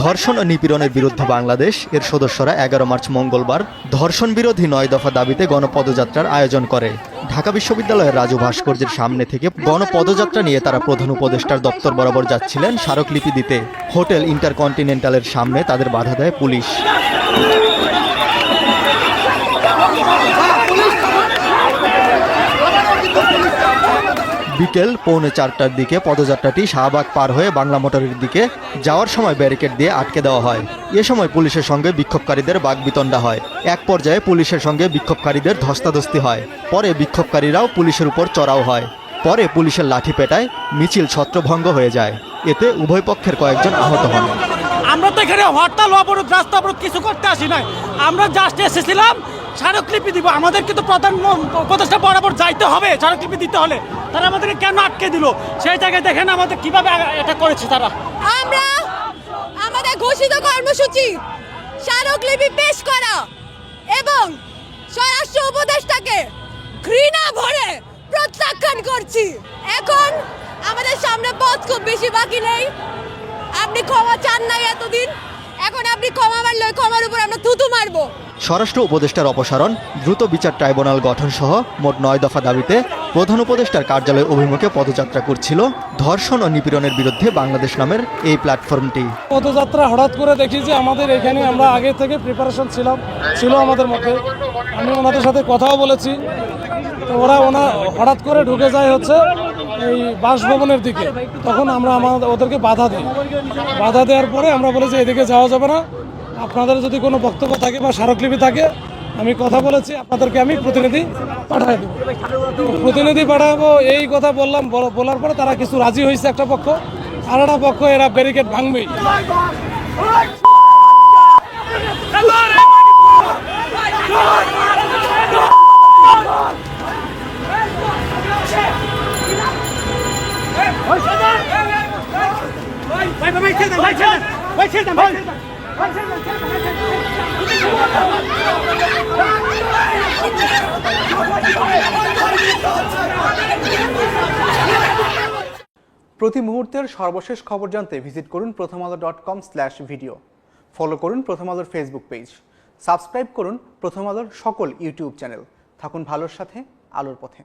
ধর্ষণ ও নিপীড়নের বিরুদ্ধে বাংলাদেশ এর সদস্যরা 11 মার্চ মঙ্গলবার ধর্ষণ বিরোধী 9 দফা দাবিতে গণপদযাত্রার আয়োজন করে। ঢাকা বিশ্ববিদ্যালয়ের রাজু ভাস্কর্যের সামনে থেকে গণপদযাত্রা নিয়ে তারা প্রধান উপদেষ্টার দপ্তর বরাবর যাচ্ছিলেন স্মারকলিপি দিতে। হোটেল ইন্টারকন্টিনেন্টালের সামনে তাদের বাধা দেয় পুলিশ। বিকেল 3:45টার দিকে পদযাত্রাটি শাহবাগ পার হয়ে বাংলা মোটরের দিকে যাওয়ার সময় ব্যারিকেড দিয়ে আটকে দেওয়া হয়। এ সময় পুলিশের সঙ্গে বিক্ষোভকারীদের বাকবিতণ্ডা হয়। এক পর্যায়ে পুলিশের সঙ্গে বিক্ষোভকারীদের ধস্তাধস্তি হয়। পরে বিক্ষোভকারীরাও পুলিশের উপর চড়াও হয়। পরে পুলিশের লাঠি পেটায় মিছিল ছত্রভঙ্গ হয়ে যায়। এতে উভয় পক্ষের কয়েকজন আহত হন। আমরা তো এখানে হরতাল অবরোধ রাস্তা অবরোধ কিছু করতে আসি নাই, আমরা জাস্ট এসেছিলাম স্মারকলিপি দিব। আমাদের কিন্তু প্রধান উপদেষ্টা বরাবর যাইতে হবে স্মারকলিপি দিতে হলে। তারা আমাদেরকে কেন আটকে দিল সেই জায়গায় দেখেন আমাদের কিভাবে এটা করেছে তারা। আমরা আমাদের ঘোষিত কর্মসূচি স্মারকলিপি পেশ করা এবং স্বরাষ্ট্র উপদেষ্টাকে ঘৃণা ভরে প্রত্যাখ্যান করছি। এখন আমাদের সামনে পথ খুব বেশি বাকি নেই। আপনি ক্ষমা চান নাই এতদিন, এখন আপনি ক্ষমা মারলে ক্ষমার উপর আমরা থুতু মারবো। স্বরাষ্ট্র উপদেষ্টার অপসারণ, দ্রুত বিচার ট্রাইব্যুনাল গঠন সহ মোট 9 দফা দাবিতে প্রধান উপদেষ্টার কার্যালয় অভিমুখে পদযাত্রা করছিল ধর্ষণ ও নিপীড়নের বিরুদ্ধে বাংলাদেশ নামের এই প্ল্যাটফর্মটি। পদযাত্রা হঠাৎ করে দেখি যে আমাদের এখানে আমরা আগে থেকে প্রিপারেশন ছিল আমাদের মধ্যে। আমি ওনাদের সাথে কথাও বলেছি, তো ওরা হঠাৎ করে ঢুকে যায় হচ্ছে এই বাসভবনের দিকে। তখন আমরা ওদেরকে বাধা দিই। বাধা দেওয়ার পরে আমরা বলি যে এদিকে যাওয়া যাবে না, আপনাদের যদি কোনো বক্তব্য থাকে বা স্মারকলিপি থাকে আমি কথা বলেছি, আপনাদেরকে আমি প্রতিনিধি পাঠাই দেবো। প্রতিনিধি পাঠাবো এই কথা বললাম। বলার পরে তারা কিছু রাজি হয়েছে একটা পক্ষ, আর একটা পক্ষ এরা ব্যারিকেড ভাঙবেই। প্রতি মুহূর্তের সর্বশেষ খবর জানতে ভিজিট করুন prothomalo.com/video। ফলো করুন প্রথম আলোর ফেসবুক পেজ, সাবস্ক্রাইব করুন প্রথম আলোর সকল ইউটিউব চ্যানেল। থাকুন ভালোর সাথে, আলোর পথে।